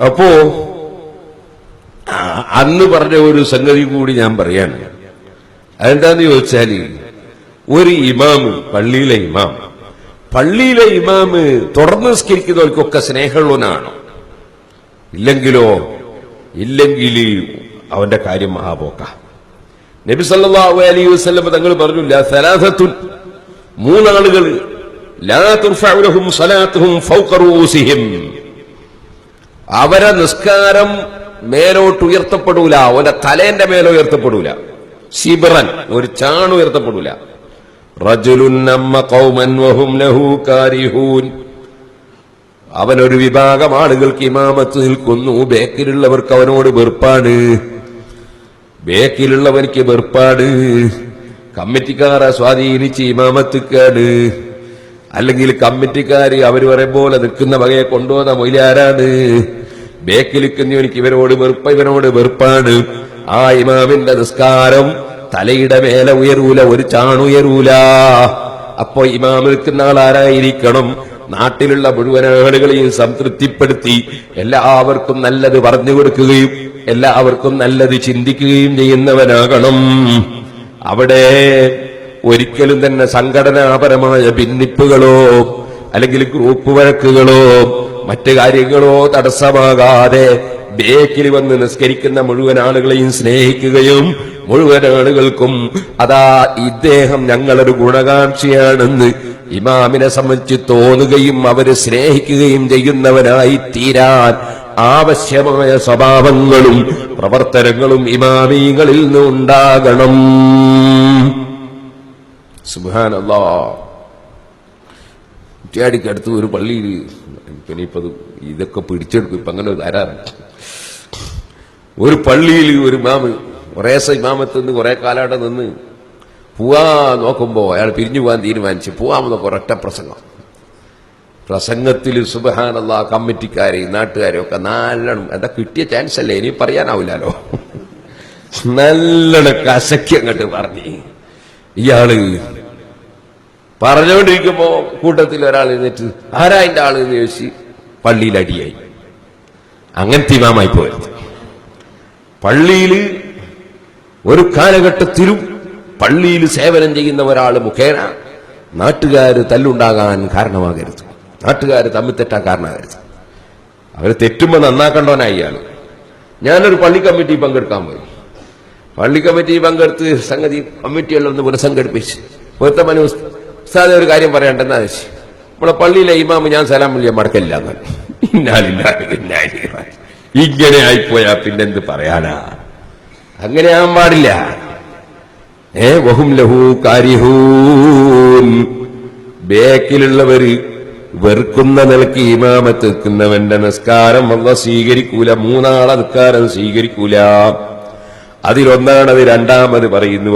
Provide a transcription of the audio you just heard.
അപ്പോ അന്ന് പറഞ്ഞ ഒരു സംഗതി കൂടി ഞാൻ പറയാണ്. അതെന്താന്ന് ചോദിച്ചാല്, ഒരു ഇമാമ്, പള്ളിയിലെ ഇമാമ് തുടർന്ന് നിസ്കരിക്കുന്നവർക്കൊക്കെ സ്നേഹമുള്ളവനാണ്. ഇല്ലെങ്കിൽ അവന്റെ കാര്യം മഹാപോക്ക. നബി സല്ലല്ലാഹു അലൈഹി വസല്ലം തങ്ങൾ പറഞ്ഞു, ലാ സലാസത്തുൻ, മൂന്നാളുകൾ, ലാ തുർഫഉ ലഹും സ്വലാത്തുഹും ഫൗഖ റൂസിഹിം, അവരെ നിസ്കാരം മേലോട്ട് ഉയർത്തപ്പെടൂല, അവന്റെ തലേന്റെ മേലെ ഉയർത്തപ്പെടൂല. ശിബ്റൻ, ഒരു ചാണ് ഉയർത്തപ്പെടൂല. റജുലുൻ അമ്മ ഖൗമൻ വഹും ലഹു കാരിഹൂൻ, അവനൊരു വിഭാഗം ആളുകൾക്ക് ഇമാമത്ത് നിൽക്കുന്നു, ബേക്കിലുള്ളവർക്ക് അവനോട് വെറുപ്പാണ്. കമ്മിറ്റിക്കാരെ സ്വാധീനിച്ച് ഇമാമത്തുക്കാണ്, അല്ലെങ്കിൽ കമ്മിറ്റിക്കാര് അവർ പറയും പോലെ നിൽക്കുന്ന വകയെ കൊണ്ടുവന്ന മൊയിലാരാണ്. ബേക്കിൽ നിൽക്കുന്നവനിക്ക് ഇവനോട് വെറുപ്പാണ്. ആ ഇമാമിന്റെ നിസ്കാരം തലയുടെ മേലെ ഉയരൂല, ഒരു ചാണുയരൂല. അപ്പോ ഇമാം നിൽക്കുന്ന ആളാരായിരിക്കണം? നാട്ടിലുള്ള മുഴുവൻ ആളുകളെയും സംതൃപ്തിപ്പെടുത്തി എല്ലാവർക്കും നല്ലത് പറഞ്ഞു കൊടുക്കുകയും എല്ലാവർക്കും നല്ലത് ചിന്തിക്കുകയും ചെയ്യുന്നവനാകണം. അവിടെ ഒരിക്കലും തന്നെ സംഘടനാപരമായ ഭിന്നിപ്പുകളോ അല്ലെങ്കിൽ ഗ്രൂപ്പ് വഴക്കുകളോ മറ്റു കാര്യങ്ങളോ തടസ്സമാകാതെ ബേക്കിൽ വന്ന് നിസ്കരിക്കുന്ന മുഴുവൻ ആളുകളെയും സ്നേഹിക്കുകയും മുഴുവൻ ആളുകൾക്കും അതാ ഇദ്ദേഹം ഞങ്ങളൊരു ഗുണകാംക്ഷിയാണെന്ന് ഇമാമിനെ സംബന്ധിച്ച് തോന്നുകയും അവര് സ്നേഹിക്കുകയും ചെയ്യുന്നവനായി തീരാൻ ആവശ്യമായ സ്വഭാവങ്ങളും പ്രവർത്തനങ്ങളും ഇമാമീങ്ങളിൽ നിന്നുണ്ടാകണം. സുബ്ഹാനല്ലാഹ്. കുറ്റ്യാടിക്കടുത്ത് ഒരു പള്ളിയിൽ പിന്നെയിപ്പത് ഇതൊക്കെ പിടിച്ചെടുക്കും, ഇപ്പൊ അങ്ങനെ ധാരാളം. ഒരു പള്ളിയിൽ ഒരു ഇമാമത്ത് നിന്ന് കുറെ കാലം നിന്ന് പോവാ നോക്കുമ്പോ അയാൾ പിരിഞ്ഞു പോകാൻ തീരുമാനിച്ചു. പോവാമെന്നൊക്കെ ഒരൊറ്റ പ്രസംഗത്തിൽ സുബ്ഹാനല്ലാഹ് കമ്മിറ്റിക്കാരെയും നാട്ടുകാരെയും ഒക്കെ നല്ലോണം, എന്താ കിട്ടിയ ചാൻസ് അല്ലേ, ഇനി പറയാനാവില്ലല്ലോ, നല്ലോണം കസക്കി അങ്ങോട്ട് പറഞ്ഞു. ഇയാള് പറഞ്ഞുകൊണ്ടിരിക്കുമ്പോ കൂട്ടത്തിൽ ഒരാൾ എഴുന്നേറ്റ് ആരാ അതിന്റെ ആള് എന്ന് ചോദിച്ച് പള്ളിയിൽ അടിയായി. അങ്ങനത്തെ ഇമാമായി പോയത്. പള്ളിയിൽ ഒരു കാലഘട്ടത്തിലും പള്ളിയിൽ സേവനം ചെയ്യുന്ന ഒരാൾ മുഖേന നാട്ടുകാർ തല്ലുണ്ടാകാൻ കാരണമാകരുത്, നാട്ടുകാർ തമ്മിൽ തെറ്റാൻ കാരണമാകരുത്. അവര് തെറ്റുമ്പോ നന്നാക്കണ്ടോനായി ഇയാള്. ഞാനൊരു പള്ളി കമ്മിറ്റി പങ്കെടുക്കാൻ പോയി. പള്ളി കമ്മിറ്റി പങ്കെടുത്ത് സംഗതി കമ്മിറ്റിയെല്ലാം ഒന്ന് പുനഃസംഘടിപ്പിച്ച് പൊരുത്തമന ഉസ്താദെ ഒരു കാര്യം പറയണ്ടെന്നാ വെച്ച് നമ്മളെ പള്ളിയിലെ ഇമാമ് ഞാൻ സലാം വിളിയാൻ മടക്കില്ല. ഇങ്ങനെ ആയിപ്പോയാ പിന്നെന്ത് പറയാനാ? അങ്ങനെ ആവാൻ പാടില്ല. വഹും ലഹു കാരിഹൂൻ, ബേക്കിലുള്ളവര് വെറുക്കുന്ന നിലക്ക് ഇമാമത്ത് നിൽക്കുന്നവന്റെ നിസ്കാരം അല്ലാഹു സ്വീകരിക്കൂല. മൂന്നാളെ നിസ്കാരം സ്വീകരിക്കൂല. അതിലൊന്നാണത്. രണ്ടാമത് പറയുന്നു,